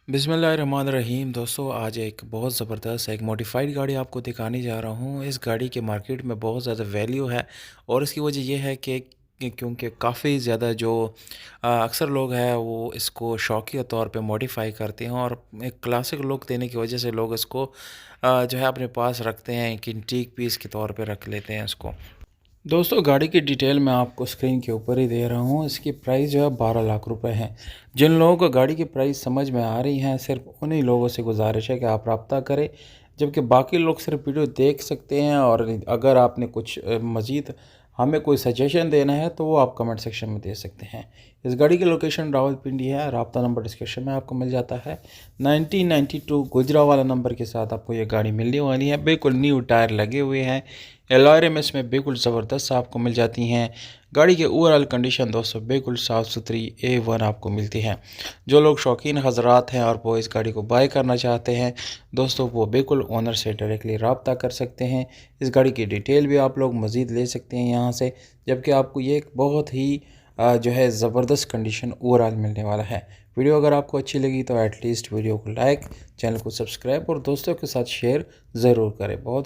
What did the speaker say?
बिस्मिल्लाहिर्रहमानिर्रहीम। दोस्तों, आज एक बहुत ज़बरदस्त एक मॉडिफाइड गाड़ी आपको दिखाने जा रहा हूँ। इस गाड़ी के मार्केट में बहुत ज़्यादा वैल्यू है और इसकी वजह यह है कि क्योंकि काफ़ी ज़्यादा जो अक्सर लोग हैं वो इसको शौकिया तौर पे मॉडिफाई करते हैं और एक क्लासिक लुक देने की वजह से लोग इसको जो है अपने पास रखते हैं, एक एंटीक पीस के तौर पे रख लेते हैं इसको। दोस्तों, गाड़ी की डिटेल मैं आपको स्क्रीन के ऊपर ही दे रहा हूँ। इसकी प्राइस जो है 12 लाख रुपए है। जिन लोगों को गाड़ी की प्राइस समझ में आ रही है, सिर्फ उन्हीं लोगों से गुजारिश है कि आप रब्ता करें, जबकि बाकी लोग सिर्फ वीडियो देख सकते हैं। और अगर आपने कुछ मज़ीद हमें कोई सजेशन देना है तो वो आप कमेंट सेक्शन में दे सकते हैं। इस गाड़ी की लोकेशन रावलपिंडी है। रब्ता नंबर डिस्क्रिप्शन में आपको मिल जाता है। 1992 गुजरावाला नंबर के साथ आपको ये गाड़ी मिलने वाली है। बिल्कुल न्यू टायर लगे हुए हैं। एलॉय में इसमें बिल्कुल ज़बरदस्त आपको मिल जाती हैं। गाड़ी की ओवरऑल कंडीशन दोस्तों बिल्कुल साफ़ सुथरी A1 आपको मिलती है। जो लोग शौकीन हजरात हैं और वो इस गाड़ी को बाय करना चाहते हैं दोस्तों, वो बिल्कुल ओनर से डायरेक्टली रब्ता कर सकते हैं। इस गाड़ी की डिटेल भी आप लोग मज़ीद ले सकते हैं यहाँ से, जबकि आपको ये एक बहुत ही जो है ज़बरदस्त कंडीशन ओवरऑल मिलने वाला है। वीडियो अगर आपको अच्छी लगी तो एटलीस्ट वीडियो को लाइक, चैनल को सब्सक्राइब और दोस्तों के साथ शेयर ज़रूर करें। बहुत